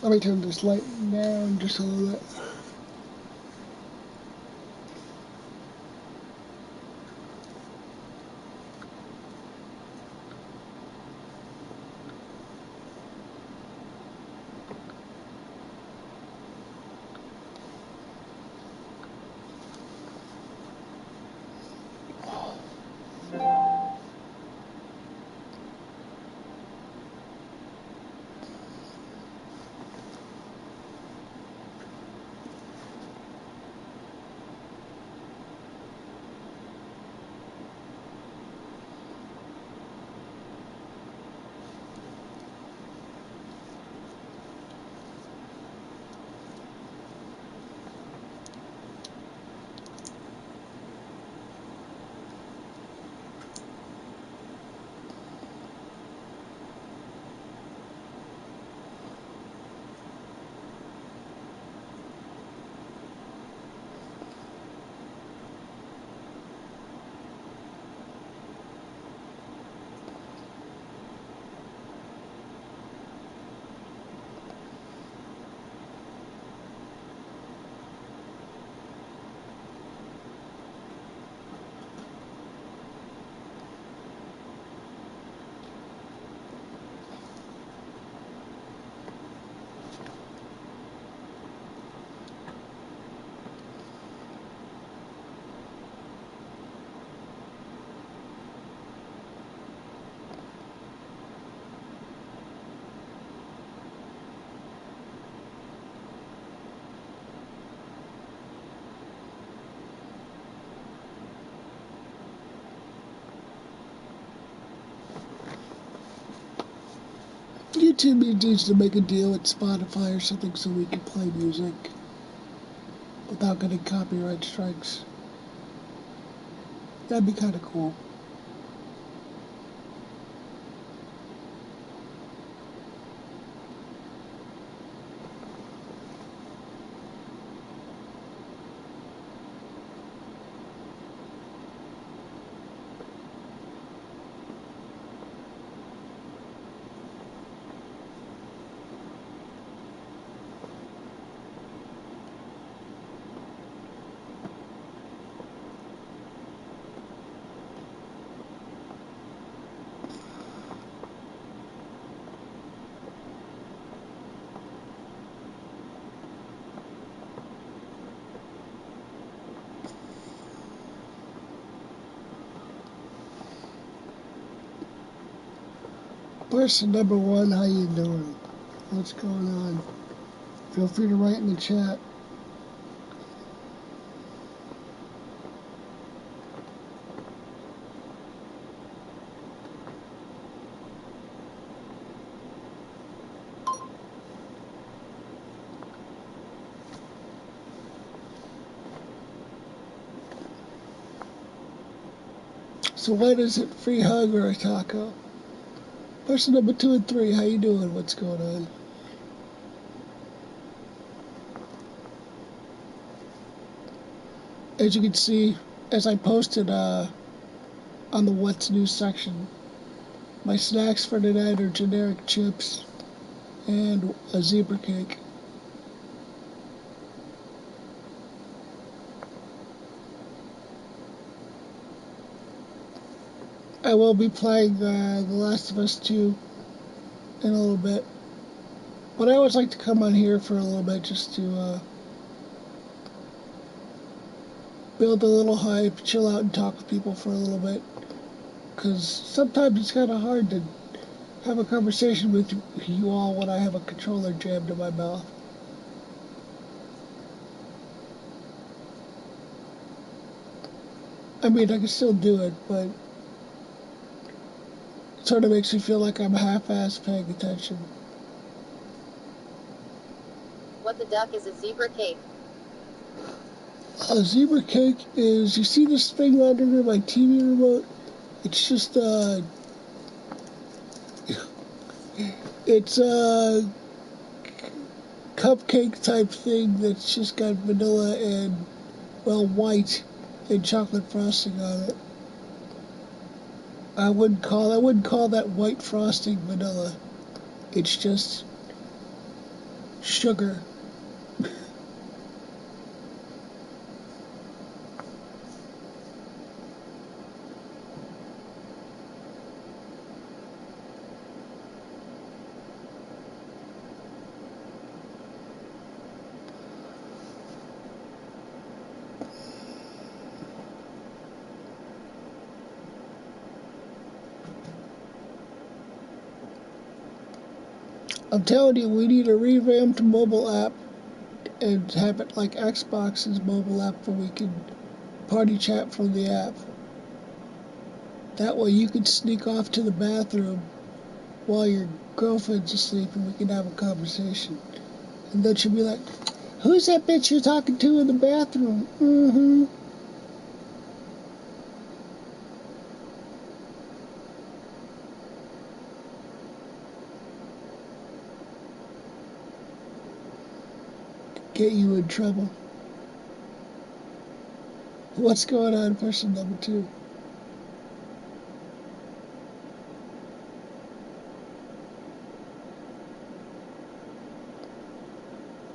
Let me turn this light down just a little bit. YouTube needs to make a deal with Spotify or something so we can play music without getting copyright strikes. That'd be kind of cool. Person number one, how you doing? What's going on? Feel free to write in the chat. So what is it, free hug or a taco? Person number 2 and 3, how you doing? What's going on? As you can see, as I posted on the What's New section, my snacks for tonight are generic chips and a zebra cake. I will be playing The Last of Us 2 in a little bit. But I always like to come on here for a little bit just to build a little hype, chill out and talk with people for a little bit. Because sometimes it's kind of hard to have a conversation with you all when I have a controller jammed in my mouth. I mean, I can still do it, but it sort of makes me feel like I'm half-assed paying attention. What the duck is a zebra cake? A zebra cake is, you see this thing under my TV remote? It's just it's a cupcake type thing that's just got vanilla and, well, white and chocolate frosting on it. I wouldn't call that white frosting vanilla. It's just sugar. I'm telling you, we need a revamped mobile app and have it like Xbox's mobile app where we can party chat from the app. That way you can sneak off to the bathroom while your girlfriend's asleep and we can have a conversation. And then she'll be like, "Who's that bitch you're talking to in the bathroom?" Mm-hmm. Get you in trouble. What's going on, person number 2?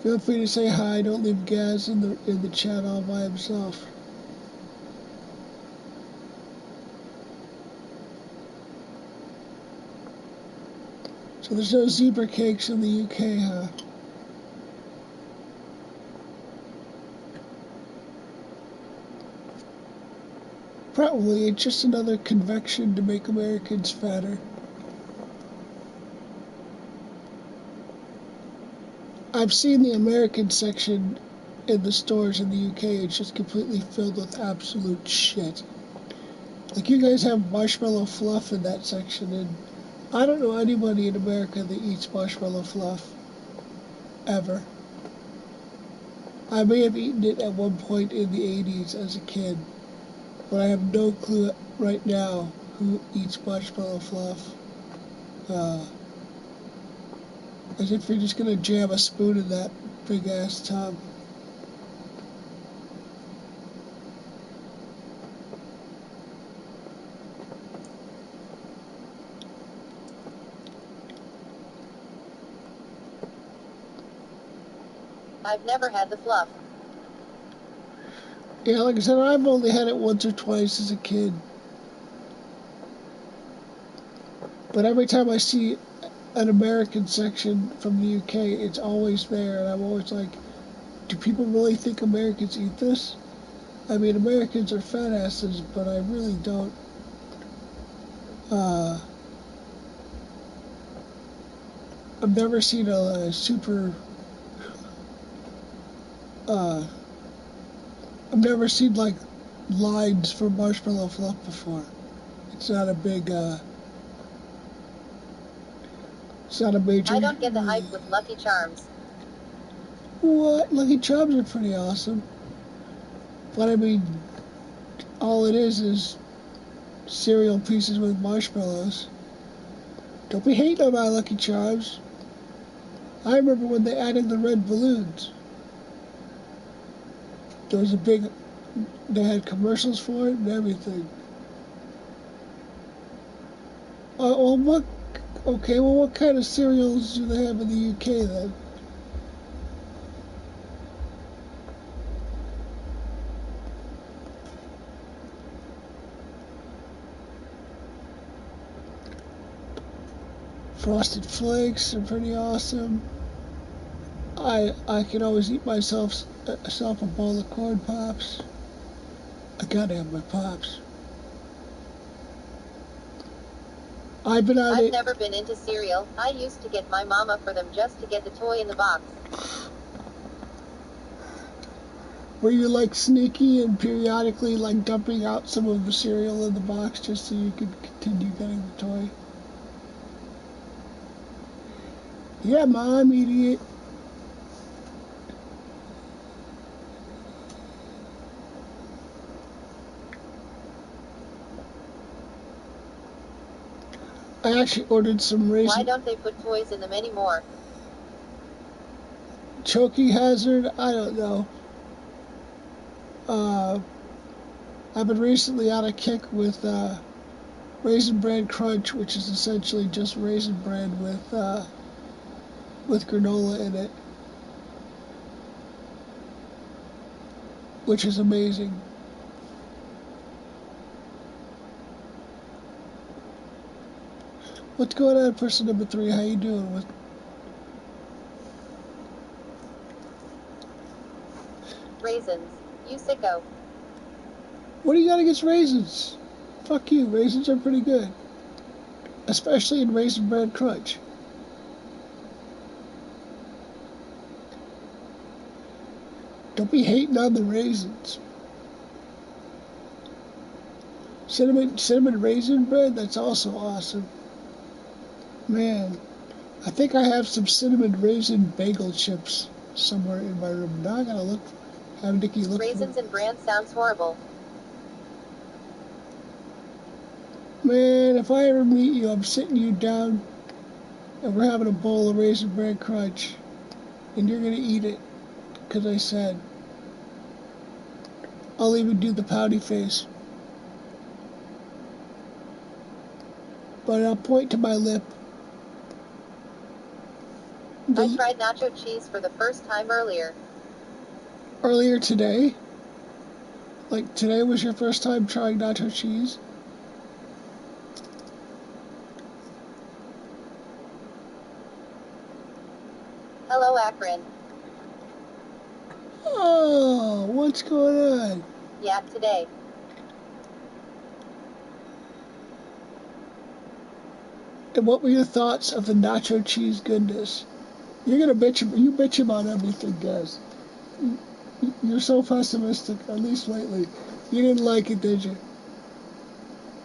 Feel free to say hi. Don't leave Gaz in the chat all by himself. So there's no zebra cakes in the UK, huh? Probably. It's just another convection to make Americans fatter. I've seen the American section in the stores in the UK. It's just completely filled with absolute shit. Like, you guys have marshmallow fluff in that section, and I don't know anybody in America that eats marshmallow fluff. Ever. I may have eaten it at one point in the 80s as a kid, but I have no clue right now who eats marshmallow fluff. As if you're just gonna jam a spoon in that big ass tub. I've never had the fluff. Yeah, like I said, I've only had it once or twice as a kid. But every time I see an American section from the UK, it's always there, and I'm always like, do people really think Americans eat this? I mean, Americans are fat asses, but I really don't. I've never seen a super. Uh, I've never seen like lines for marshmallow fluff before. It's not a big. It's not a major. I don't get the hype with Lucky Charms. What? Lucky Charms are pretty awesome. But I mean, all it is cereal pieces with marshmallows. Don't be hating on my Lucky Charms. I remember when they added the red balloons. There was a big. They had commercials for it and everything. Well, what? Okay, well, what kind of cereals do they have in the UK then? Frosted Flakes are pretty awesome. I can always eat myself a bowl of corn pops. I gotta have my pops. I've never been into cereal. I used to get my mama for them just to get the toy in the box. Were you like sneaky and periodically like dumping out some of the cereal in the box just so you could continue getting the toy? Yeah, Mom, idiot. I actually ordered some raisin. Why don't they put toys in them anymore? Choking hazard? I don't know. I've been recently on a kick with Raisin Bran Crunch, which is essentially just Raisin Bran with granola in it. which is amazing. What's going on, person number 3? How you doing? Raisins. You sicko. What do you got against raisins? Fuck you. Raisins are pretty good, especially in Raisin Bran Crunch. Don't be hating on the raisins. Cinnamon raisin bread, that's also awesome. Man, I think I have some cinnamon raisin bagel chips somewhere in my room. Now I gotta have Nikki look Raisins and bran sounds horrible. Man, if I ever meet you, I'm sitting you down and we're having a bowl of Raisin Bran Crunch and you're gonna eat it because I said. I'll even do the pouty face. But I'll point to my lip. I tried nacho cheese for the first time earlier. Earlier today? Like today was your first time trying nacho cheese? Hello, Ackrin. Oh, what's going on? Yeah, today. And what were your thoughts of the nacho cheese goodness? You're gonna you bitch about everything, guys. You're so pessimistic, at least lately. You didn't like it, did you?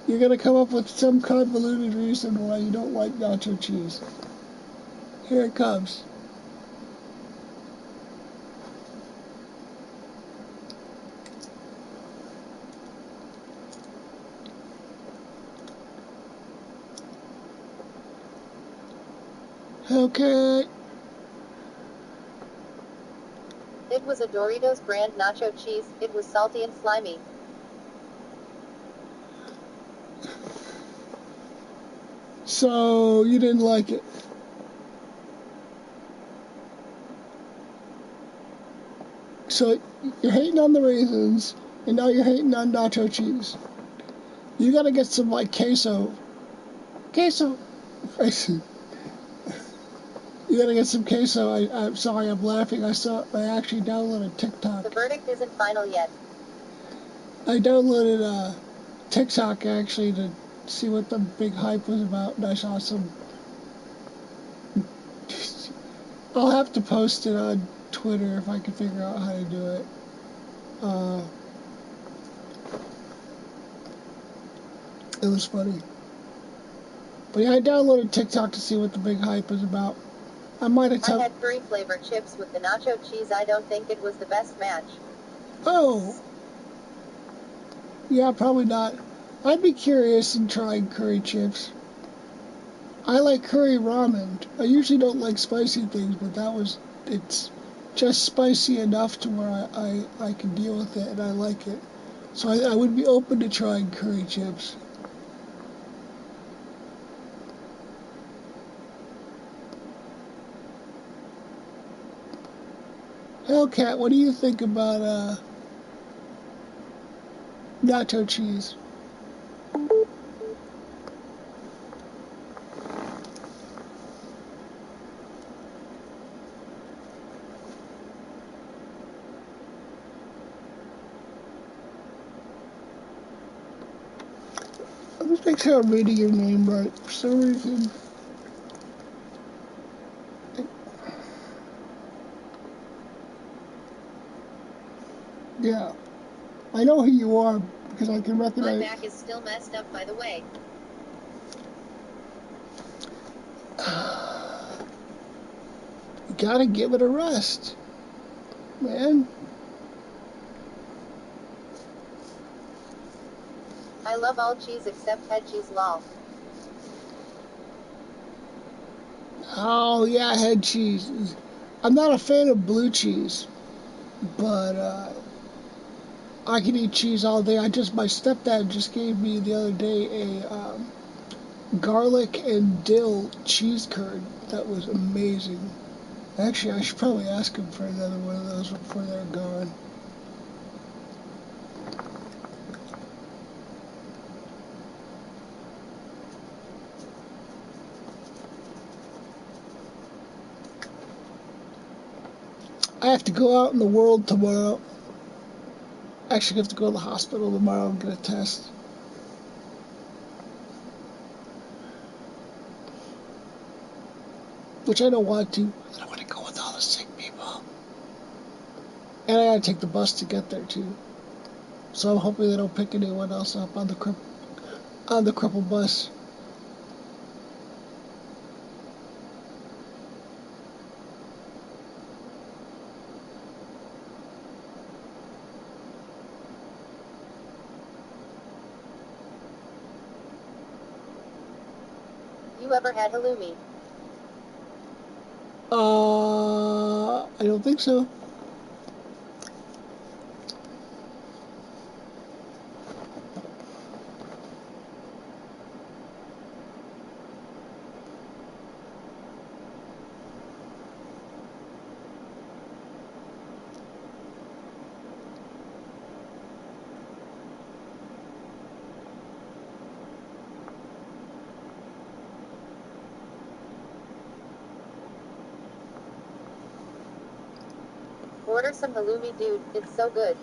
You're gonna come up with some convoluted reason why you don't like nacho cheese. Here it comes. Okay. It was a Doritos brand nacho cheese. It was salty and slimy. So you didn't like it. So you're hating on the raisins, and now you're hating on nacho cheese. You gotta get some like queso. Queso. You gotta get some queso. I'm sorry, I'm laughing. I actually downloaded TikTok. The verdict isn't final yet. I downloaded TikTok actually to see what the big hype was about, and I saw some. I'll have to post it on Twitter if I can figure out how to do it. It was funny. But yeah, I downloaded TikTok to see what the big hype was about. I had curry flavored chips with the nacho cheese. I don't think it was the best match. Oh. Yeah, probably not. I'd be curious in trying curry chips. I like curry ramen. I usually don't like spicy things, but it's just spicy enough to where I can deal with it and I like it. So I would be open to trying curry chips. Hellcat, what do you think about nacho cheese? Let's make sure I'm reading your name right. For some reason. Yeah. I know who you are because I can recognize. My back is still messed up, by the way. You gotta give it a rest, man. I love all cheese except head cheese, lol. Oh yeah, head cheese. I'm not a fan of blue cheese, but I can eat cheese all day. My stepdad just gave me the other day a garlic and dill cheese curd that was amazing. Actually, I should probably ask him for another one of those before they're gone. I have to go out in the world tomorrow. Actually, I have to go to the hospital tomorrow and get a test. Which I don't want to. I don't want to go with all the sick people. And I gotta take the bus to get there too. So I'm hoping they don't pick anyone else up on the crippled bus. You ever had halloumi? I don't think so. Order some halloumi, dude. It's so good.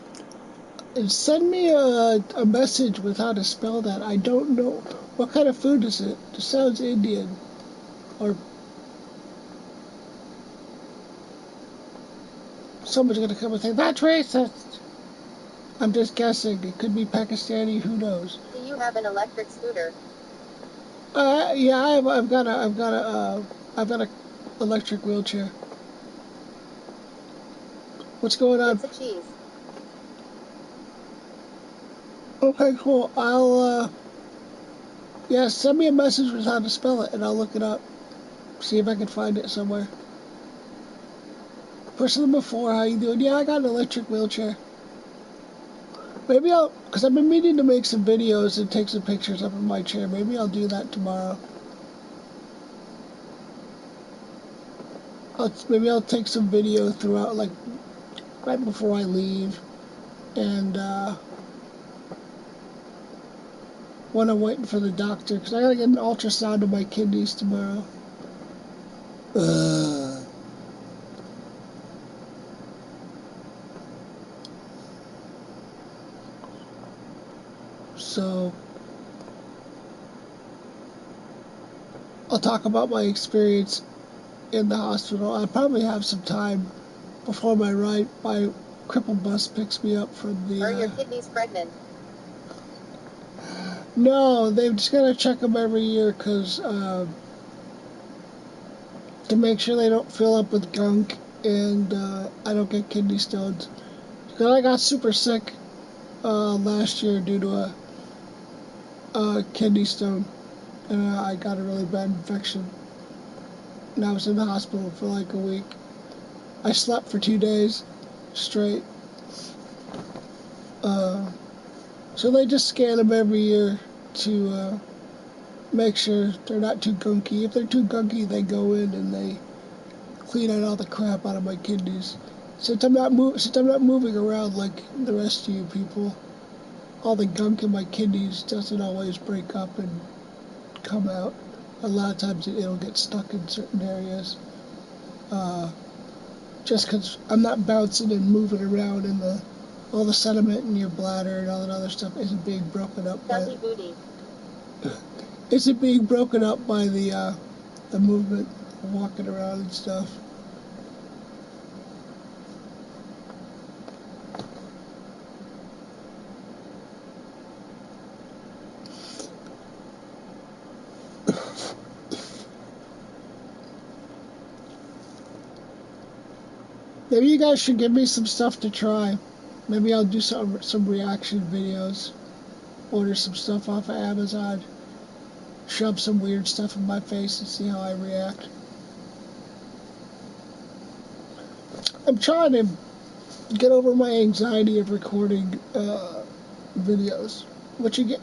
And send me a message with how to spell that. I don't know. What kind of food is it? It sounds Indian. Or someone's going to come and say, that's racist. I'm just guessing. It could be Pakistani. Who knows? Do you have an electric scooter? Yeah, I've got a electric wheelchair. What's going on? It's a cheese. Okay, cool. Yeah, send me a message with how to spell it, and I'll look it up. See if I can find it somewhere. Person before, how you doing? Yeah, I got an electric wheelchair. Maybe because I've been meaning to make some videos and take some pictures up in my chair. Maybe I'll do that tomorrow. Maybe I'll take some video throughout, like, right before I leave. And, when I'm waiting for the doctor, because I gotta get an ultrasound of my kidneys tomorrow. Ugh. So, I'll talk about my experience in the hospital. I probably have some time before my crippled bus picks me up from the. Are your kidneys pregnant? No, they've just gotta check them every year because to make sure they don't fill up with gunk and I don't get kidney stones. Because I got super sick last year due to a kidney stone, and I got a really bad infection. And I was in the hospital for like a week. I slept for 2 days straight. Uh, so they just scan them every year to make sure they're not too gunky. If they're too gunky, they go in and they clean out all the crap out of my kidneys. Since I'm not moving around like the rest of you people, all the gunk in my kidneys doesn't always break up and come out. A lot of times it'll get stuck in certain areas. Uh, just because I'm not bouncing and moving around and all the sediment in your bladder and all that other stuff isn't being broken up by the movement, walking around and stuff. Maybe you guys should give me some stuff to try. Maybe I'll do some reaction videos. Order some stuff off of Amazon. Shove some weird stuff in my face and see how I react. I'm trying to get over my anxiety of recording videos. Which again,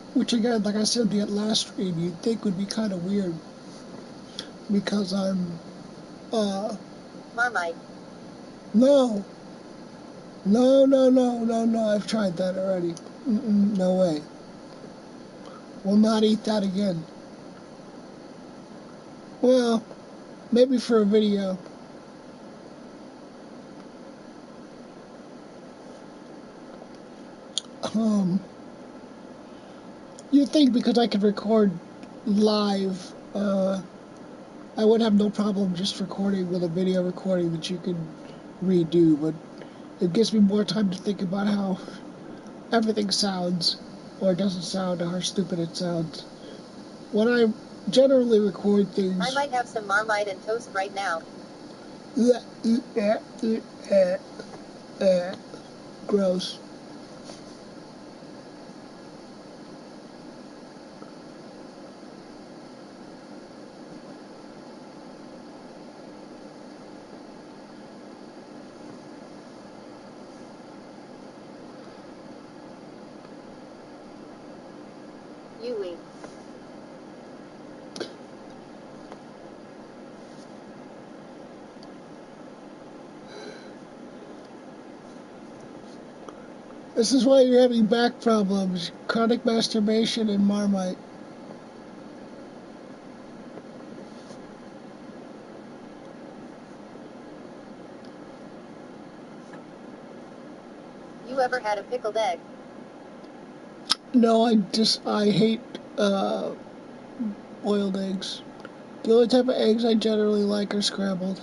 like I said the last stream, you'd think would be kind of weird because I'm Marmite. No. No. I've tried that already. No way. Will not eat that again. Well, maybe for a video. You think because I could record live, I would have no problem just recording with a video recording that you can redo, but it gives me more time to think about how everything sounds, or doesn't sound, or how stupid it sounds. When I generally record things... I might have some Marmite and toast right now. Gross. Yui. This is why you're having back problems, chronic masturbation and Marmite. You ever had a pickled egg? No, I hate boiled eggs. The only type of eggs I generally like are scrambled.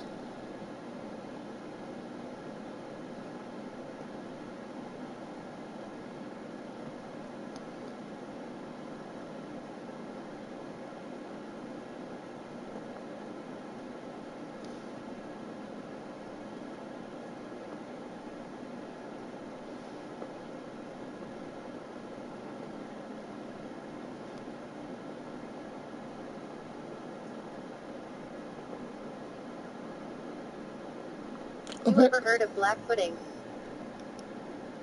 You ever heard of black pudding?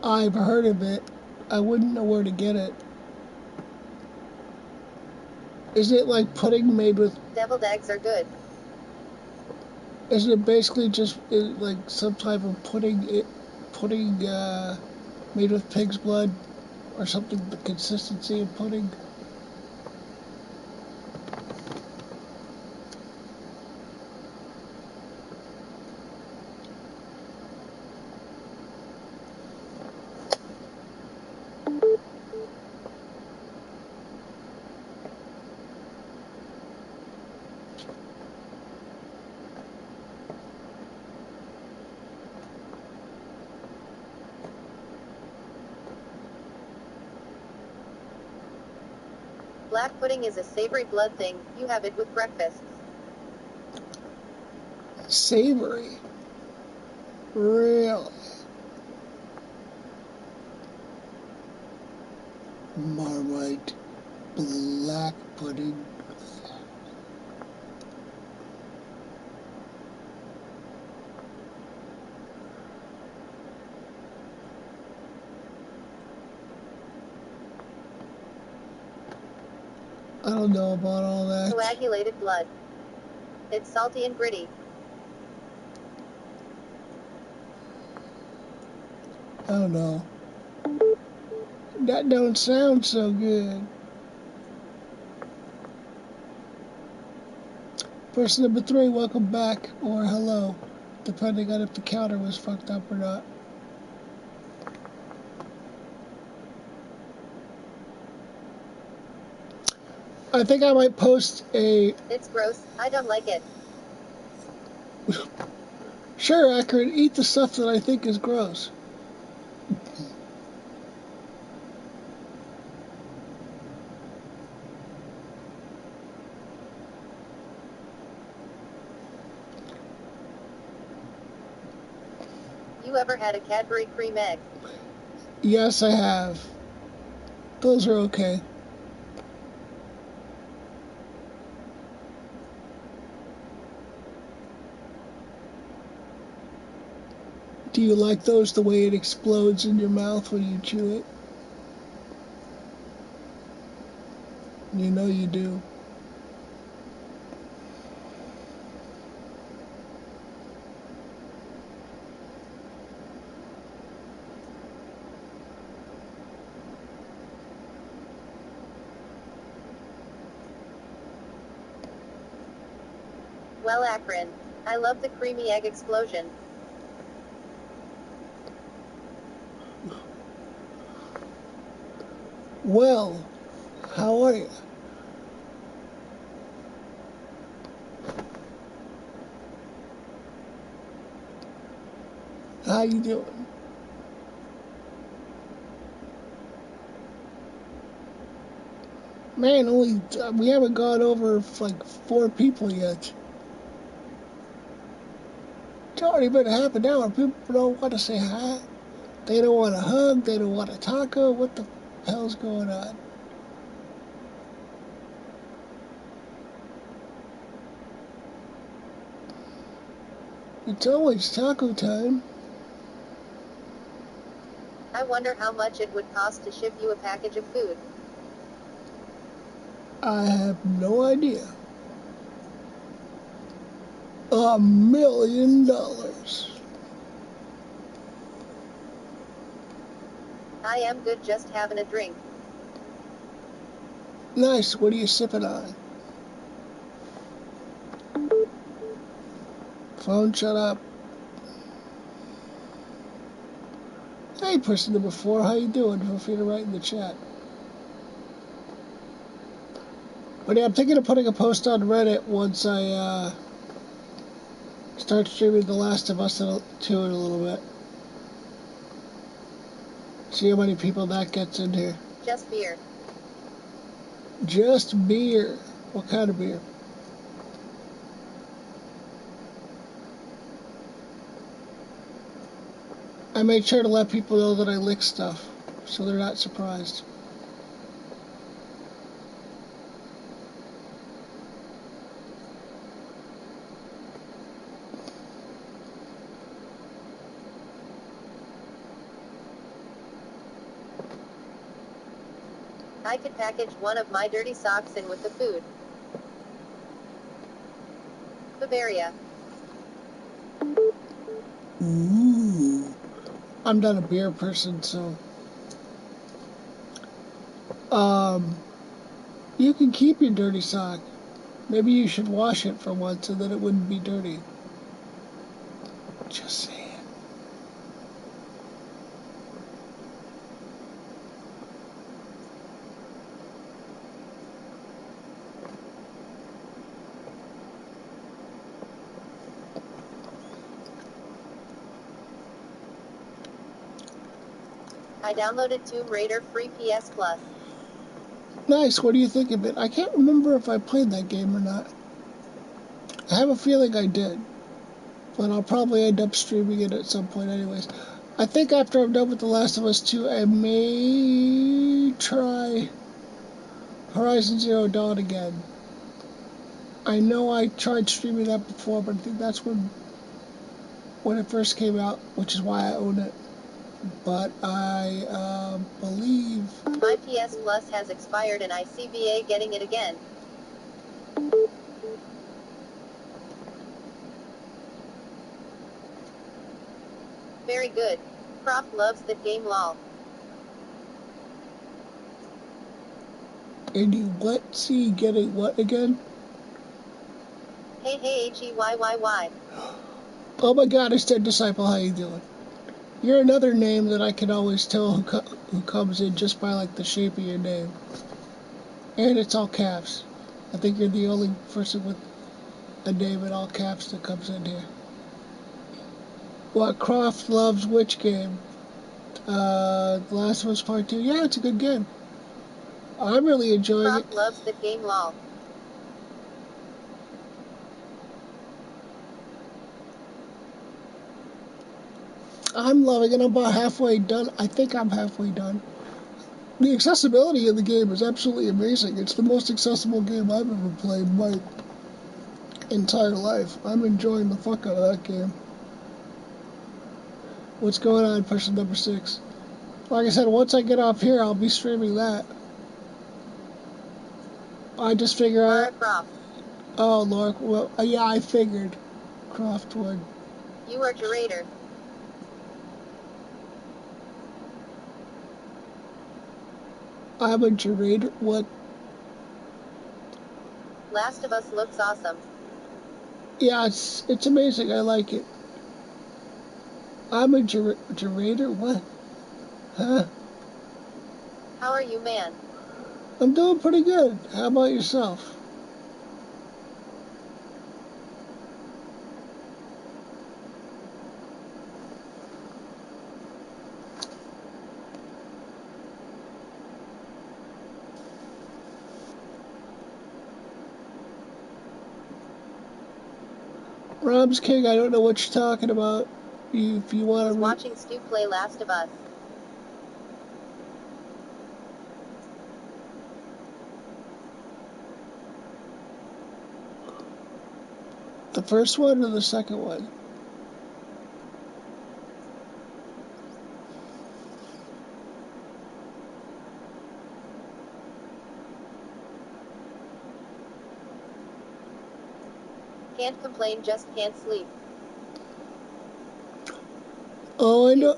I've heard of it. I wouldn't know where to get it. Is it like pudding made with... Deviled eggs are good. Isn't it basically just like some type of pudding made with pig's blood or something, the consistency of pudding? Black pudding is a savory blood thing. You have it with breakfast. Savory? Really? Marmite black pudding. I don't know about all that. Coagulated blood. It's salty and gritty. I don't know. That don't sound so good. Person number 3, welcome back, or hello, depending on if the counter was fucked up or not. I think I might post a... It's gross. I don't like it. Sure, Ackrin, eat the stuff that I think is gross. You ever had a Cadbury cream egg? Yes, I have. Those are okay. Do you like those the way it explodes in your mouth when you chew it? You know you do. Well, Ackrin, I love the creamy egg explosion. Well, how are you? How you doing? Man, only we haven't gone over like 4 people yet. It's already been half an hour. People don't want to say hi. They don't want a hug. They don't want a taco. What the hell's going on? It's always taco time. I wonder how much it would cost to ship you a package of food. I have no idea. $1 million. I am good, just having a drink. Nice. What are you sipping on? Phone, shut up. Hey, person number 4, how you doing? Feel free to write in the chat. But yeah, I'm thinking of putting a post on Reddit once I start streaming The Last of Us 2 in a little bit. See how many people that gets in here. Just beer. Just beer. What kind of beer? I made sure to let people know that I lick stuff, so they're not surprised. I could package one of my dirty socks in with the food. Bavaria. Ooh. I'm not a beer person, so you can keep your dirty sock. Maybe you should wash it for once so that it wouldn't be dirty. Just saying. I downloaded Tomb Raider free PS Plus. Nice, what do you think of it? I can't remember if I played that game or not. I have a feeling I did, but I'll probably end up streaming it at some point anyways. I think after I'm done with The Last of Us 2, I may try Horizon Zero Dawn again. I know I tried streaming that before, but I think that's when it first came out, which is why I own it. But I believe... My PS Plus has expired and I CBA getting it again. Very good. Prof loves that game, lol. And you what? See, getting what again? Hey Heyyyy. Oh my god, it's Dead Disciple, how you doing? You're another name that I can always tell who comes in just by like the shape of your name. And it's all caps. I think you're the only person with a name in all caps that comes in here. What, Croft loves which game? The Last of Us Part 2? Yeah, it's a good game. I'm really enjoying it. Prof loves that game, lol. I'm loving it. I'm about halfway done. I think I'm halfway done. The accessibility in the game is absolutely amazing. It's the most accessible game I've ever played in my entire life. I'm enjoying the fuck out of that game. What's going on, person number 6? Like I said, once I get off here, I'll be streaming that. I just figure Lara out... Croft. Oh, Lord. Well, yeah, I figured Croft would. You are curator. I'm a curator. What? Last of Us looks awesome. Yeah, it's amazing. I like it. I'm a curator? What? Huh? How are you, man? I'm doing pretty good. How about yourself? Rob's King, I don't know what you're talking about. If you want He's to watching Stu play Last of Us. the first one or the second one? Can't complain, just can't sleep. Oh, I know.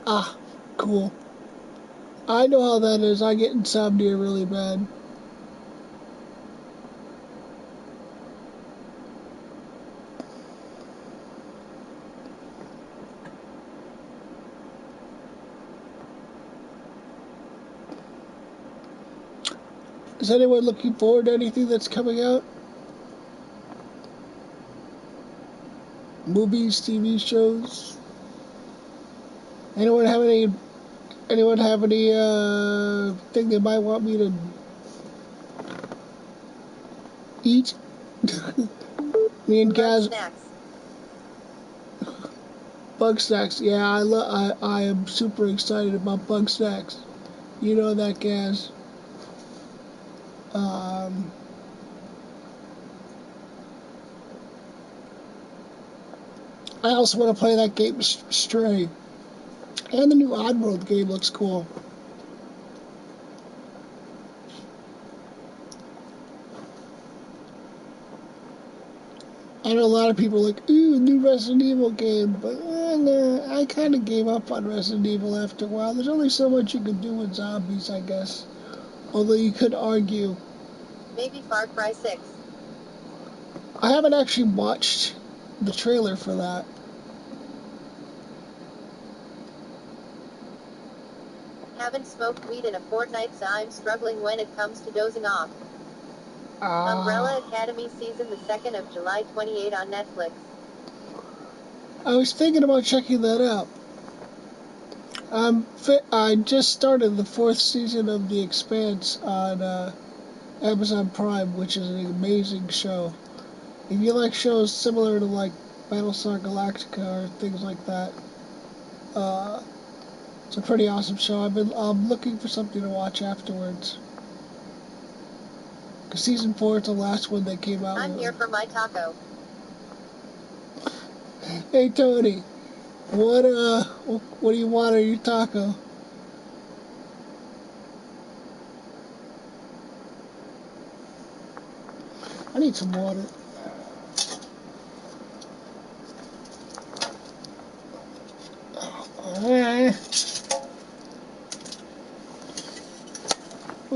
Ah, cool. I know how that is. I get insomnia really bad. Is anyone looking forward to anything that's coming out? Movies, TV shows? Anyone have any? Anyone have any thing they might want me to eat? Me and Bug Gaz, snacks. bug snacks. Yeah, I am super excited about bug snacks. You know that, Gaz. Um, I also want to play that game Stray, and the new Oddworld game looks cool. I know a lot of people are like, ooh, new Resident Evil game, but nah, I kind of gave up on Resident Evil after a while. There's only so much you can do with zombies, I guess. Although you could argue. Maybe Far Cry 6. I haven't actually watched the trailer for that. Haven't smoked weed in a fortnight, so I'm struggling when it comes to dozing off. Ah. Umbrella Academy season the 2nd of July 28 on Netflix. I was thinking about checking that out. I just started the fourth season of The Expanse on Amazon Prime, which is an amazing show. If you like shows similar to like Battlestar Galactica or things like that, uh, it's a pretty awesome show. I'm looking for something to watch afterwards. 'Cause season four is the last one they came out I'm here with. for my taco. Hey Tony, what do you want on your taco? I need some water.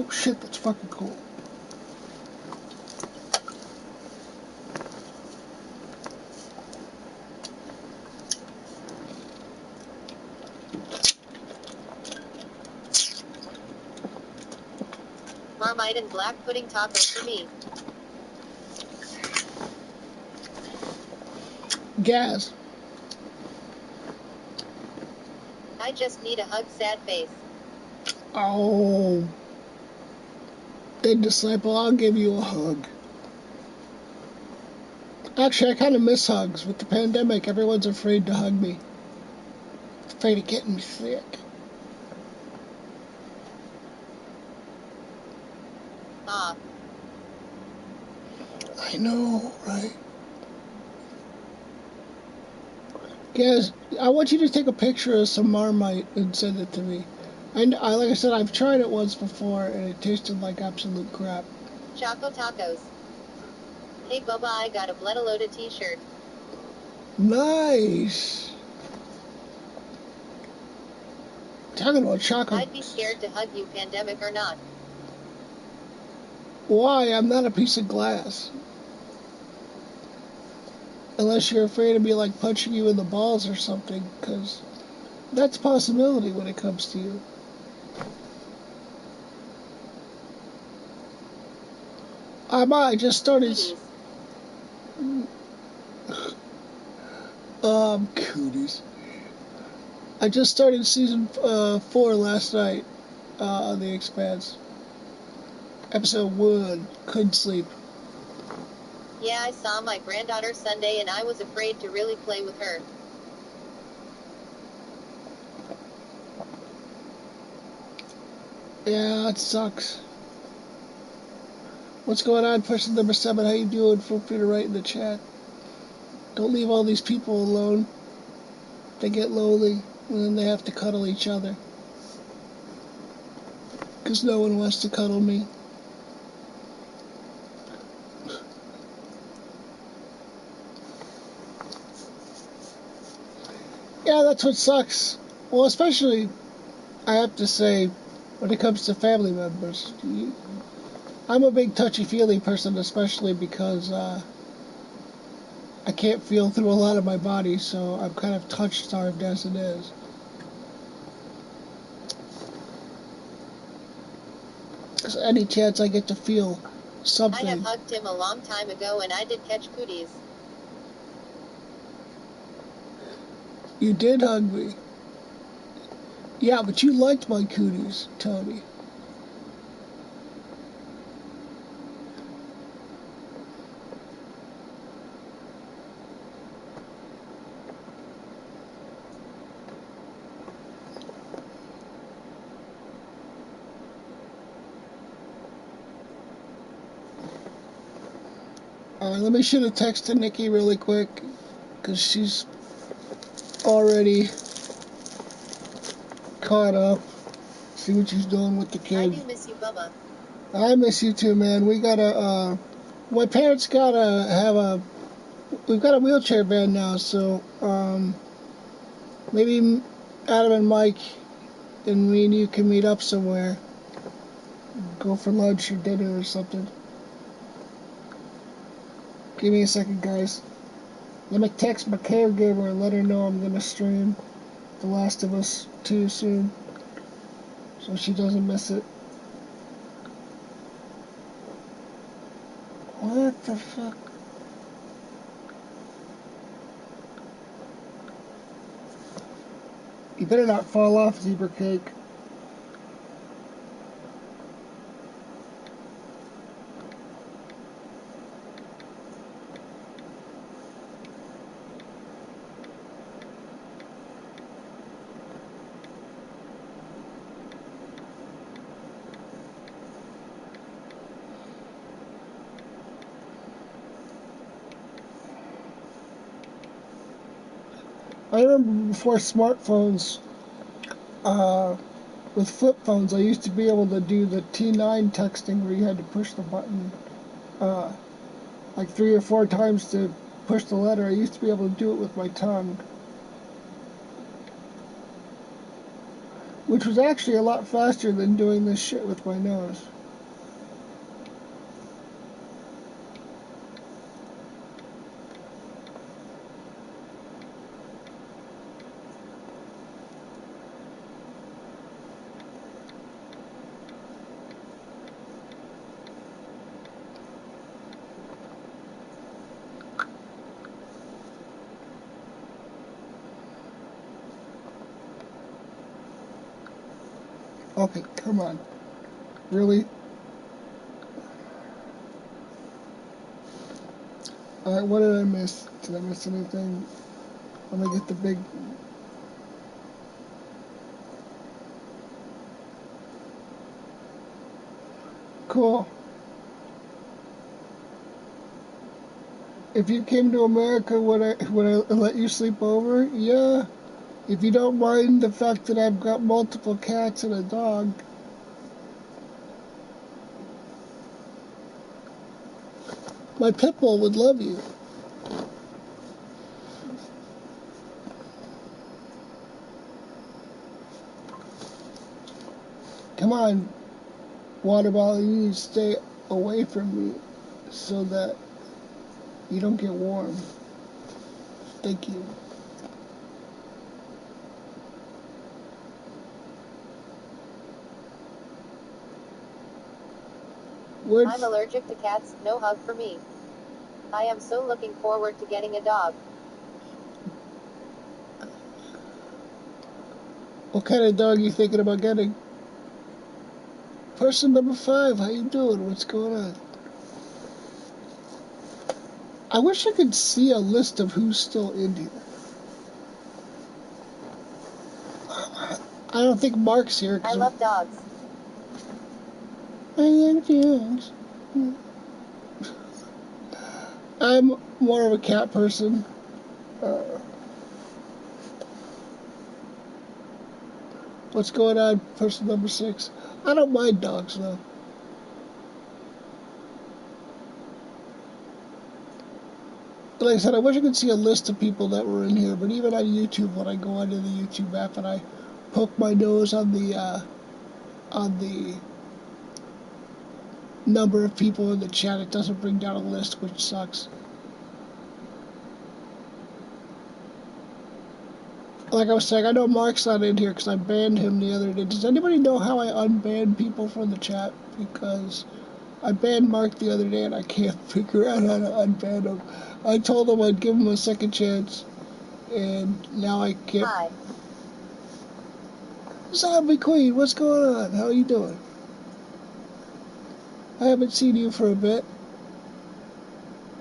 Oh shit, that's fucking cool. Marmite and black pudding tacos for me. Gas. I just need a hug, sad face. Oh, then disciple, I'll give you a hug. Actually, I kind of miss hugs. With the pandemic, everyone's afraid to hug me. Afraid of getting me sick. Ah. I know, right? Guys, I want you to take a picture of some Marmite and send it to me. And like I said, I've tried it once before, and it tasted like absolute crap. Choco tacos. Hey Bubba, I got a Bloodaloda t-shirt. Nice. Talking about chocolate. I'd be scared to hug you, pandemic or not. Why? I'm not a piece of glass. Unless you're afraid of me like punching you in the balls or something, because that's a possibility when it comes to you. I just started. Cooties. Cooties. I just started season 4 last night on The Expanse. Episode 1. Couldn't sleep. Yeah, I saw my granddaughter Sunday and I was afraid to really play with her. Yeah, it sucks. What's going on, person number 7? How you doing? Feel free to write in the chat. Don't leave all these people alone. They get lonely, and then they have to cuddle each other. Because no one wants to cuddle me. Yeah, that's what sucks. Well, especially, I have to say, when it comes to family members. I'm a big touchy-feely person, especially because I can't feel through a lot of my body, so I'm kind of touch-starved as it is. So any chance I get to feel I have something. hugged him a long time ago and I did catch cooties. You did hug me. Yeah, but you liked my cooties, Tony. Alright, let me shoot a text to Nikki really quick, because she's already caught up. See what she's doing with the I kids. do miss you, Bubba. I miss you too, man. We gotta, my parents gotta have we've got a wheelchair van now, so, maybe Adam and Mike and me and you can meet up somewhere. Go for lunch or dinner or something. Give me a second, guys. Let me text my caregiver and let her know I'm gonna stream The Last of Us 2 soon, so she doesn't miss it. What the fuck? You better not fall off, zebra cake. I remember before smartphones, uh, with flip phones, I used to be able to do the T9 texting where you had to push the button, uh, like 3 or 4 times to push the letter. I used to be able to do it with my tongue, which was actually a lot faster than doing this shit with my nose. Okay, come on. Really? Alright, what did I miss? Did I miss anything? Let me get the big... Cool. If you came to America, would I let you sleep over? Yeah. If you don't mind the fact that I've got multiple cats and a dog. My pit bull would love you. Come on, water bottle, you need to stay away from me so that you don't get warm. Thank you. I'm allergic to cats, no hug for me. I am so looking forward to getting a dog. What kind of dog are you thinking about getting? Person number 5, how you doing? What's going on? I wish I could see a list of who's still in here. I don't think Mark's here. I love dogs. I love dogs. I'm more of a cat person. What's going on, person number 6? I don't mind dogs, though. Like I said, I wish I could see a list of people that were in here, but even on YouTube, when I go onto the YouTube app and I poke my nose on the number of people in the chat, it doesn't bring down a list, which sucks. Like I was saying, I know Mark's not in here because I banned him the other day. Does anybody know how I unban people from the chat? Because I banned Mark the other day and I can't figure out how to unban him. I told him I'd give him a second chance, and now I can't. Hi. Zombie Queen, what's going on? How are you doing? I haven't seen you for a bit.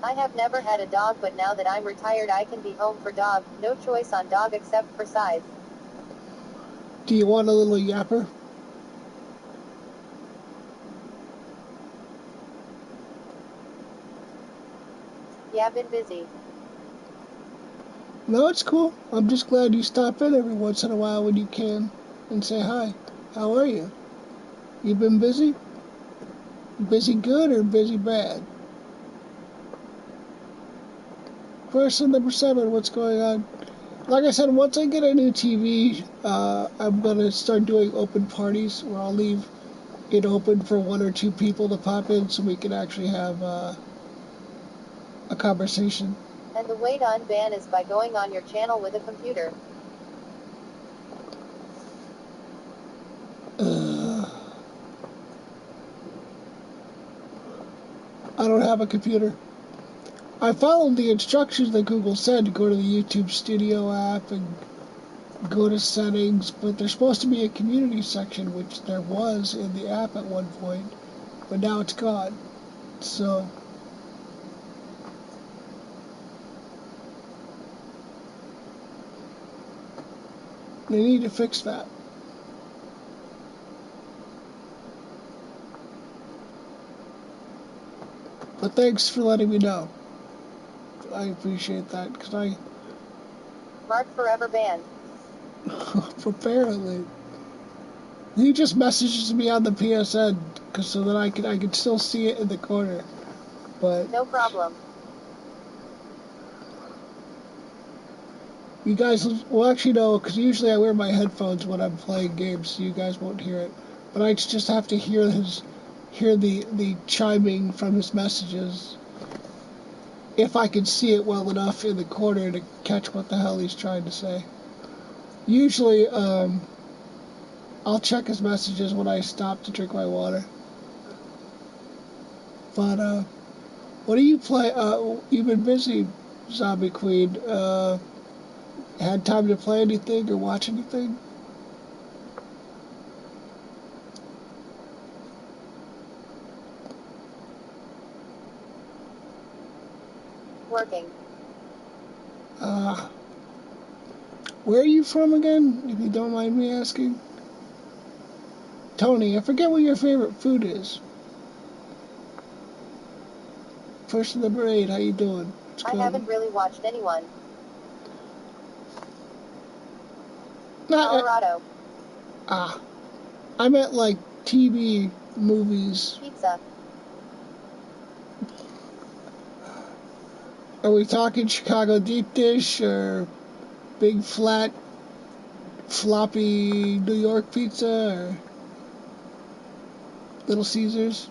I have never had a dog, but now that I'm retired I can be home for dog. No choice on dog except for size. Do you want a little yapper? Yeah, been busy. No, it's cool. I'm just glad you stop in every once in a while when you can and say hi. How are you? You been busy? Busy good or busy bad? Person number 7, what's going on? Like I said, once I get a new TV, I'm going to start doing open parties where I'll leave it open for 1 or 2 people to pop in so we can actually have a conversation. And the way to unban is by going on your channel with a computer. I don't have a computer. I followed the instructions that Google said to go to the YouTube Studio app and go to settings, but there's supposed to be a community section, which there was in the app at one point, but now it's gone. So they need to fix that. But thanks for letting me know. I appreciate that, because Mark forever banned. apparently he just messages me on the PSN so that I can still see it in the corner. But no problem. You guys will actually know, because usually I wear my headphones when I'm playing games, so you guys won't hear it. But I just have to hear the chiming from his messages, if I can see it well enough in the corner to catch what the hell he's trying to say. Usually, I'll check his messages when I stop to drink my water. But what do you play? You've been busy, Zombie Queen. Had time to play anything or watch anything? Working. Where are you from again, if you don't mind me asking? Tony, I forget what your favorite food is. Person number 8, how you doing? I haven't really watched anyone. Colorado. I meant like TV, movies. Pizza. Are we talking Chicago deep dish or big flat floppy New York pizza or Little Caesars?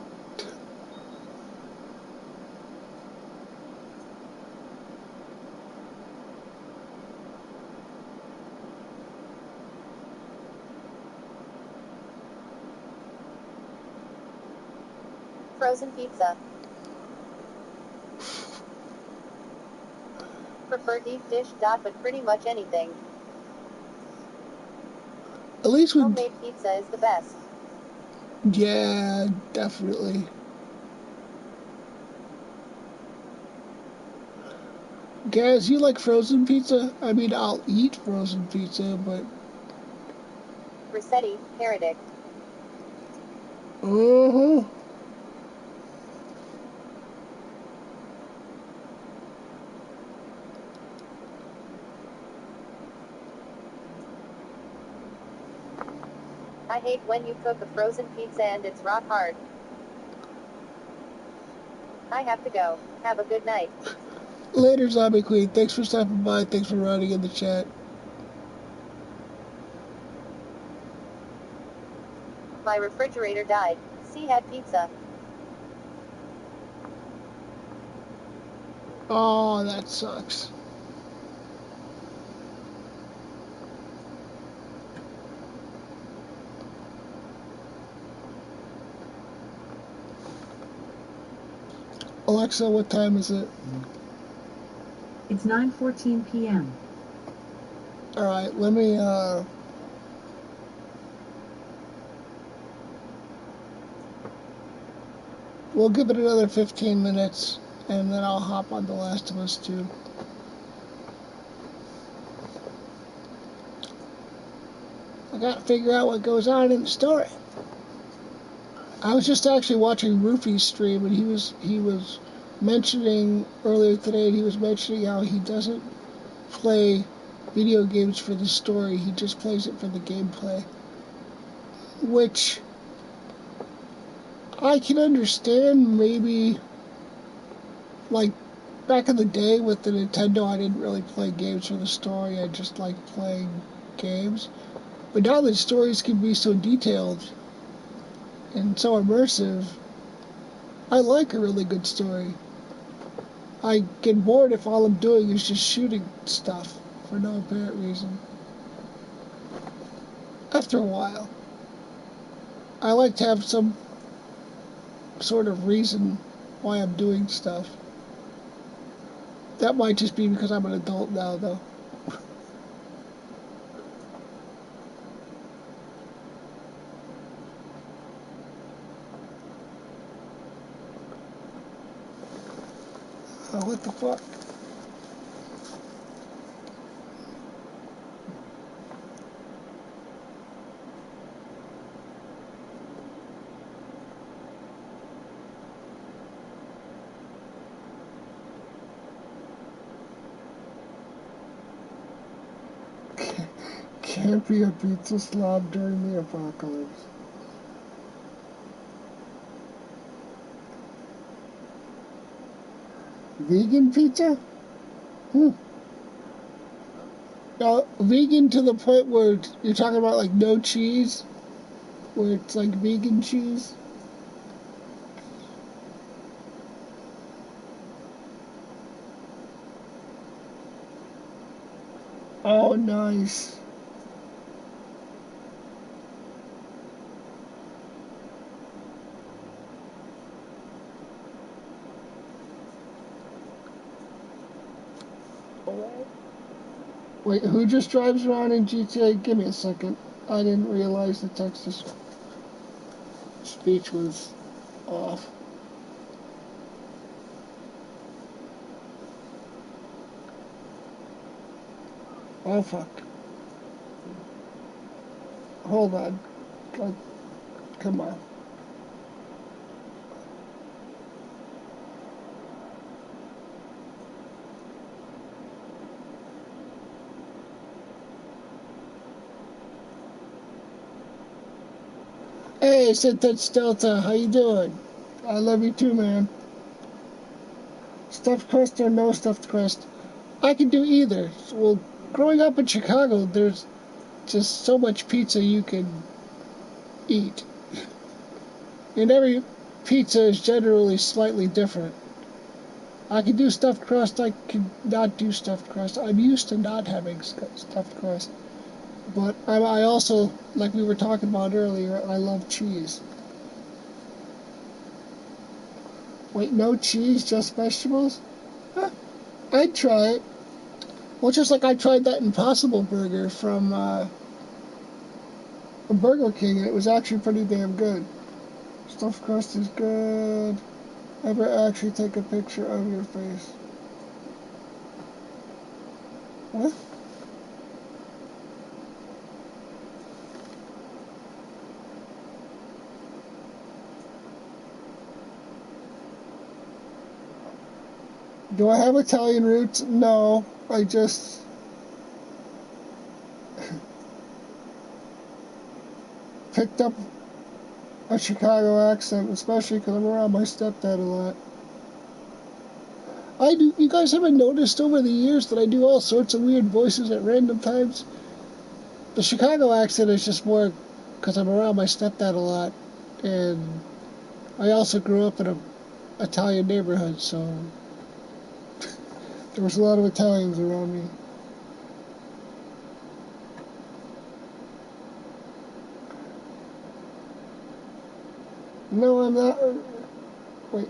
frozen pizza. Prefer deep dish. But pretty much anything. At least with... Homemade pizza is the best. Yeah, definitely. Gaz, you like frozen pizza? I mean, I'll eat frozen pizza, but... Rossetti, heretic. Uh-huh. I hate when you cook a frozen pizza and it's rock hard. I have to go. Have a good night. Later, Zombie Queen. Thanks for stopping by. Thanks for writing in the chat. My refrigerator died. See, had pizza. Oh, that sucks. Alexa, what time is it? It's 9:14 p.m. Alright, let me, we'll give it another 15 minutes, and then I'll hop on The Last of Us 2. I gotta figure out what goes on in the story. I was just actually watching Roofy's stream, and he was mentioning earlier today, and he was mentioning how he doesn't play video games for the story, he just plays it for the gameplay. Which I can understand, maybe, like, back in the day with the Nintendo, I didn't really play games for the story, I just liked playing games. But now that stories can be so detailed and so immersive, I like a really good story. I get bored if all I'm doing is just shooting stuff for no apparent reason. After a while, I like to have some sort of reason why I'm doing stuff. That might just be because I'm an adult now, though. Oh, what the fuck? Can't be a pizza slob during the apocalypse. Vegan pizza? Now, vegan to the point where you're talking about like no cheese? Where it's like vegan cheese? Oh, nice. Wait, who just drives around in GTA? Give me a second. I didn't realize the text speech was off. Oh, fuck. Hold on. God, come on. Hey, Syntax Delta, how you doing? I love you too, man. Stuffed crust or no stuffed crust? I can do either. Well, growing up in Chicago, there's just so much pizza you can eat. And every pizza is generally slightly different. I can do stuffed crust, I can not do stuffed crust. I'm used to not having stuffed crust. But I also, like we were talking about earlier, I love cheese. Wait, no cheese, just vegetables? Huh, I'd try it. Well, just like I tried that Impossible Burger from Burger King, and it was actually pretty damn good. Stuffed crust is good. Ever actually take a picture of your face? What? Do I have Italian roots? No. I just picked up a Chicago accent, especially because I'm around my stepdad a lot. I do. You guys haven't noticed over the years that I do all sorts of weird voices at random times? The Chicago accent is just more because I'm around my stepdad a lot, and I also grew up in a Italian neighborhood, so there was a lot of Italians around me. No, I'm not. Wait.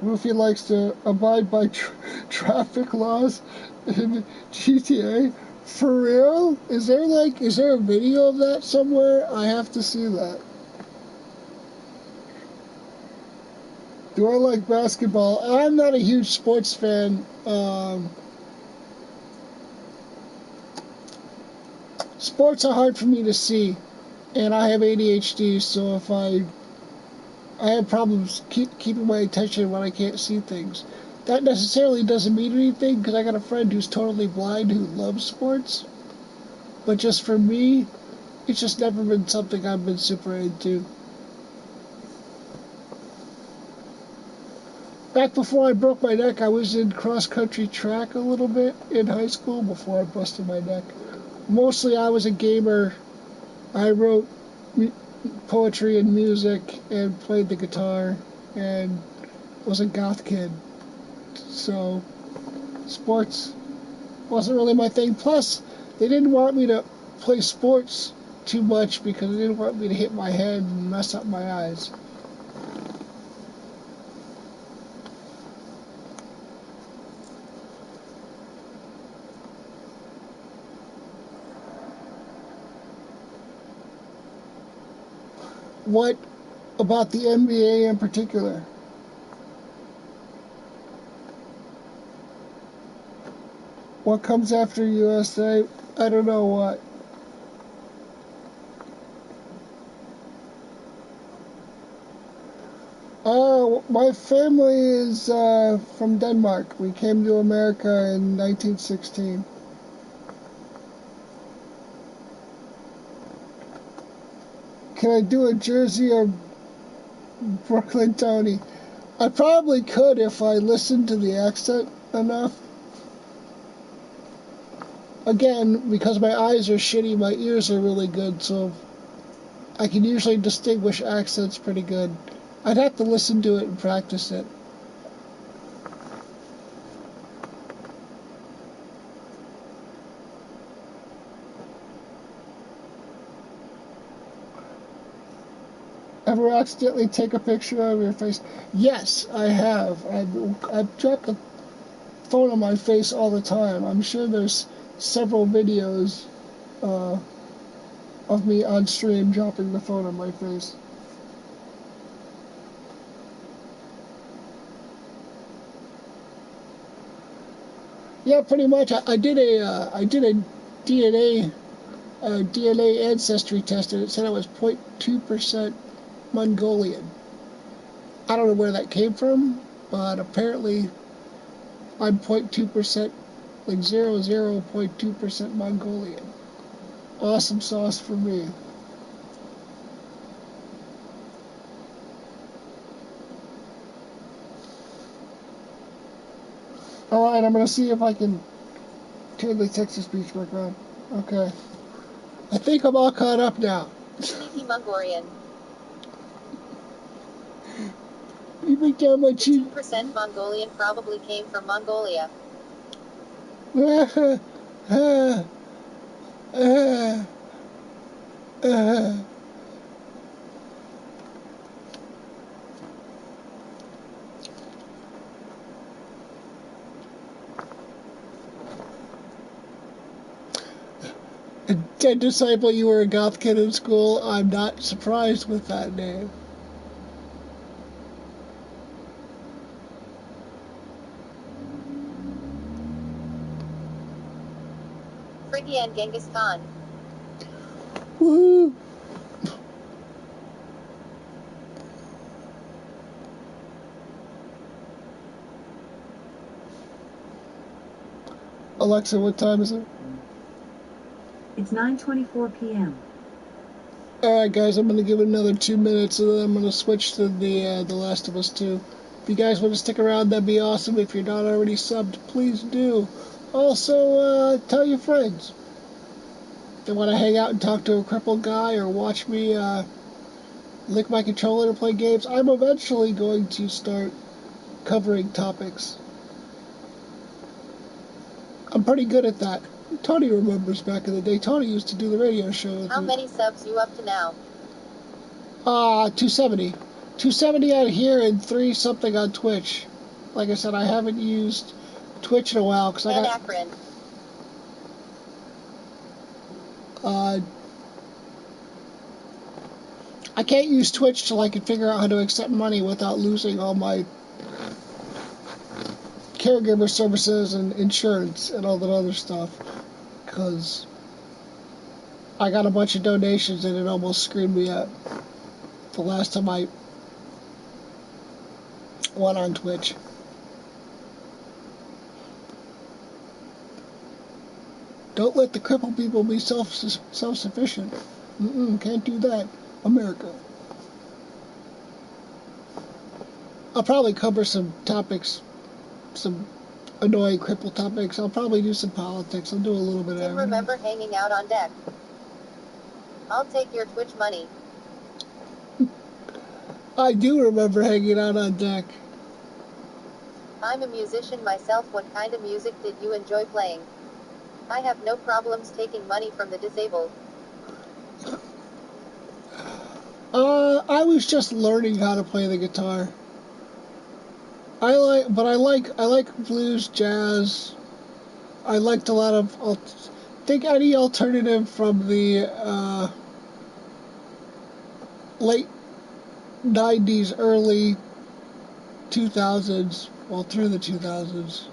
Rufy likes to abide by traffic laws in GTA. For real? Is there a video of that somewhere? I have to see that. Do I like basketball? I'm not a huge sports fan. Sports are hard for me to see, and I have ADHD, so if I have problems keeping my attention when I can't see things. That necessarily doesn't mean anything because I got a friend who's totally blind who loves sports. But just for me, it's just never been something I've been super into. Back before I broke my neck, I was in cross country track a little bit in high school before I busted my neck. Mostly I was a gamer. I wrote poetry and music and played the guitar and was a goth kid. So sports wasn't really my thing. Plus, they didn't want me to play sports too much because they didn't want me to hit my head and mess up my eyes. What about the NBA in particular? What comes after USA? I don't know what. My family is from Denmark. We came to America in 1916. Can I do a Jersey or Brooklyn Tony? I probably could if I listened to the accent enough. Again, because my eyes are shitty, my ears are really good, so I can usually distinguish accents pretty good. I'd have to listen to it and practice it. Ever accidentally take a picture of your face? Yes, I have. I've dropped the phone on my face all the time. I'm sure there's several videos uh, of me on stream dropping the phone on my face. Yeah, pretty much. I did a DNA ancestry test, and it said I was 0.2% Mongolian. I don't know where that came from, but apparently I'm 0.2%, like 0.2% Mongolian. Awesome sauce for me. Alright, I'm gonna see if I can turn the Texas speech back on. Okay. I think I'm all caught up now. Sneaky Mongolian. You break down my cheek. 2% Mongolian probably came from Mongolia. Dead Disciple, you were a goth kid in school. I'm not surprised with that name. Friggy and Genghis Khan. Woohoo! Alexa, what time is it? It's 9:24 p.m. Alright guys, I'm gonna give it another 2 minutes and then I'm gonna switch to the Last of Us 2. If you guys want to stick around, that'd be awesome. If you're not already subbed, please do. Also, tell your friends. If they want to hang out and talk to a crippled guy or watch me lick my controller and play games, I'm eventually going to start covering topics. I'm pretty good at that. Tony remembers back in the day. Tony used to do the radio show. How many subs you up to now? 270. 270 on here and 3 something on Twitch. Like I said, I haven't used Twitch in a while because I got... Ackrin. I can't use Twitch till I can figure out how to accept money without losing all my caregiver services and insurance and all that other stuff. Because I got a bunch of donations and it almost screwed me up the last time I went on Twitch. Don't let the crippled people be self-sufficient. Can't do that. America. I'll probably cover some topics, some annoying crippled topics. I'll probably do some politics. I'll do a little bit of everything. Remember hanging out on deck. I'll take your Twitch money. I do remember hanging out on deck. I'm a musician myself. What kind of music did you enjoy playing? I have no problems taking money from the disabled. I was just learning how to play the guitar. I like blues, jazz. I liked a lot of, think any alternative from the late 90s, early 2000s, well, through the 2000s.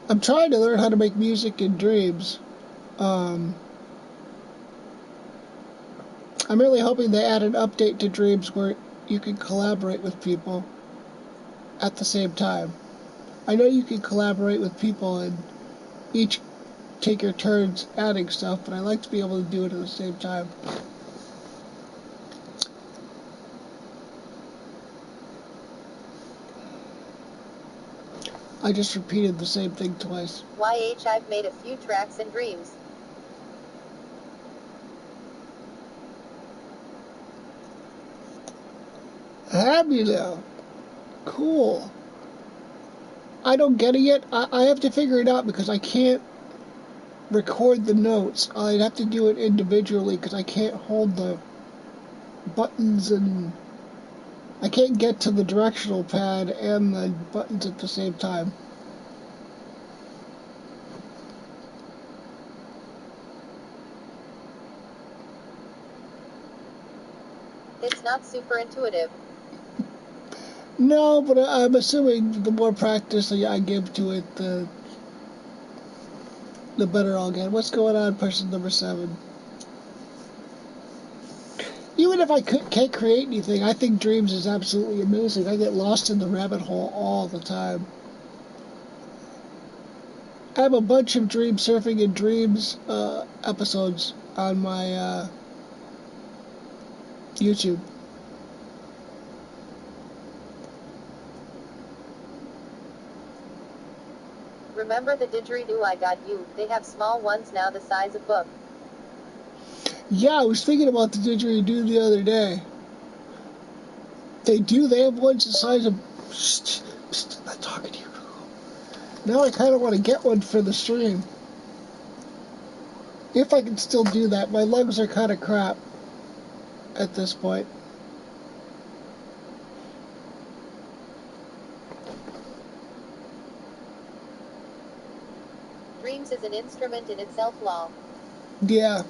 I'm trying to learn how to make music in Dreams. I'm really hoping they add an update to Dreams where you can collaborate with people at the same time. I know you can collaborate with people and each take your turns adding stuff, but I like to be able to do it at the same time. I just repeated the same thing twice. YH, I've made a few tracks in Dreams. Have you now? Cool. I don't get it yet. I have to figure it out because I can't record the notes. I'd have to do it individually because I can't hold the buttons and I can't get to the directional pad and the buttons at the same time. It's not super intuitive. No, but I'm assuming the more practice I give to it, the better I'll get. What's going on, person number 7? Even if I can't create anything, I think Dreams is absolutely amazing. I get lost in the rabbit hole all the time. I have a bunch of Dream Surfing and Dreams episodes on my YouTube. Remember the didgeridoo I got you? They have small ones now the size of book. Yeah, I was thinking about the didgeridoo the other day. They do. They have ones the size of... Psst, psst, I'm not talking to you. Now I kind of want to get one for the stream. If I can still do that. My lungs are kind of crap at this point. Dreams is an instrument in itself, lol. Yeah.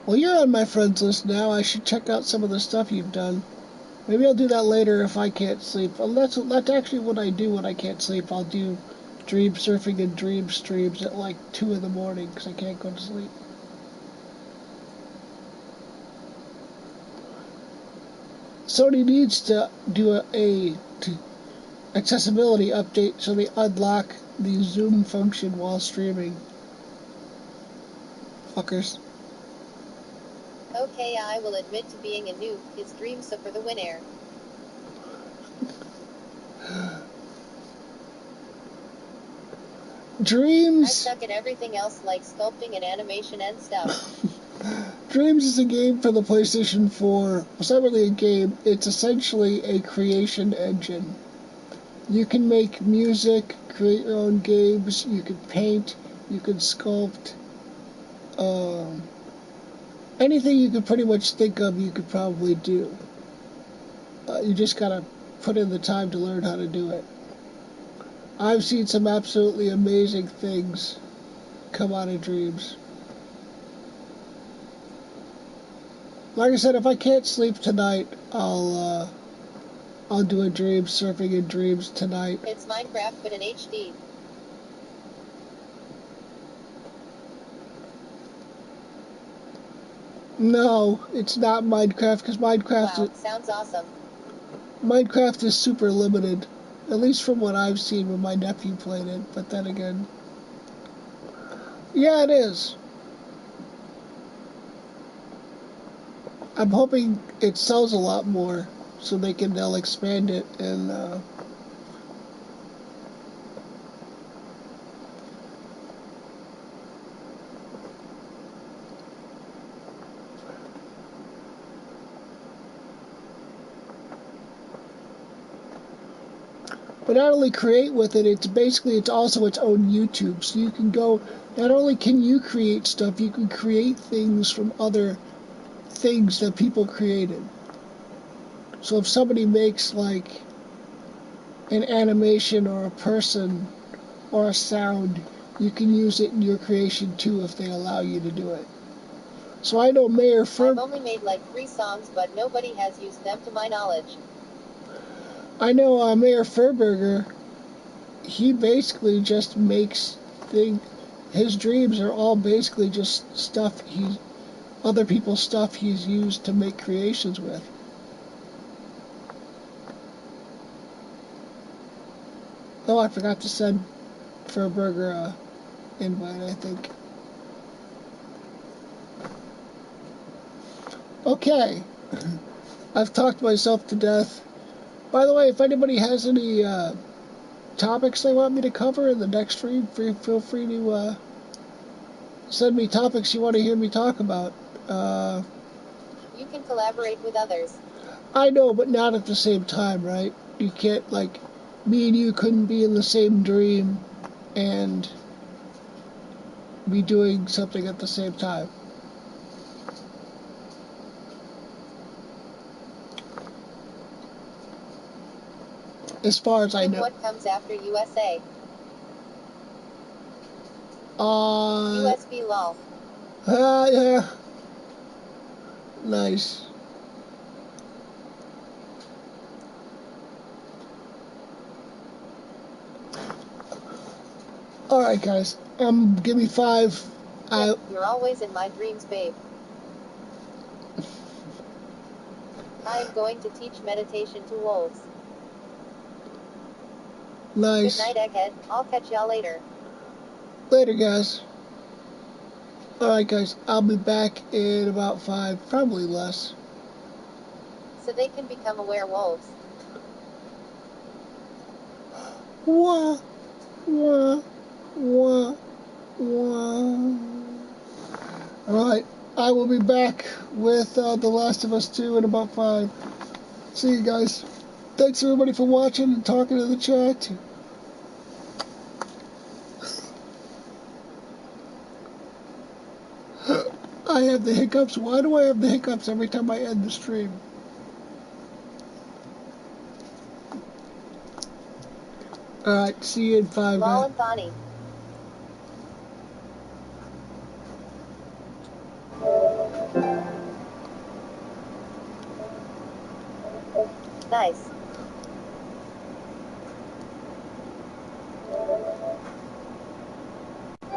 Well, you're on my friends list now. I should check out some of the stuff you've done. Maybe I'll do that later if I can't sleep. Well, that's actually what I do when I can't sleep. I'll do dream surfing and dream streams at like 2 in the morning because I can't go to sleep. Sony needs to do a accessibility update so they unlock the zoom function while streaming. Fuckers. Okay, I will admit to being a noob. His dreams are for the winner. I Dreams. suck at everything else like sculpting and animation and stuff. Dreams is a game for the PlayStation 4. It's not really a game, it's essentially a creation engine. You can make music, create your own games, you can paint, you can sculpt. Anything you could pretty much think of, you could probably do. You just gotta put in the time to learn how to do it. I've seen some absolutely amazing things come out of dreams. Like I said, if I can't sleep tonight, I'll do a dream surfing in dreams tonight. It's Minecraft but in HD. No, it's not Minecraft because Wow, sounds awesome. Minecraft is super limited, at least from what I've seen when my nephew played it. But then again, yeah, it is. I'm hoping it sells a lot more so they'll expand it and but not only create with it, it's also its own YouTube. So you can go, not only can you create stuff, you can create things from other things that people created. So if somebody makes like an animation or a person or a sound, you can use it in your creation too if they allow you to do it. So I know I've only made like 3 songs, but nobody has used them to my knowledge. I know Mayor Furberger, he basically just makes things. His dreams are all basically just other people's stuff he's used to make creations with. Oh, I forgot to send Furberger a invite, I think. Okay, I've talked myself to death. By the way, if anybody has any topics they want me to cover in the next stream, feel free to send me topics you want to hear me talk about. You can collaborate with others. I know, but not at the same time, right? You can't, like, me and you couldn't be in the same dream and be doing something at the same time. As far as I And know. what comes after USA? USB lol. Yeah. Nice. Alright, guys. Give me 5. You're always in my dreams, babe. I am going to teach meditation to wolves. Nice. Good night, Egghead. I'll catch y'all later. Later, guys. Alright, guys. I'll be back in about 5. Probably less. So they can become werewolves. Wah. Wah. Wah. Wah. Alright. I will be back with The Last of Us 2 in about 5. See you guys. Thanks everybody for watching and talking to the chat. I have the hiccups. Why do I have the hiccups every time I end the stream? Alright, see you in 5, Lol guys. and Bonnie. Nice.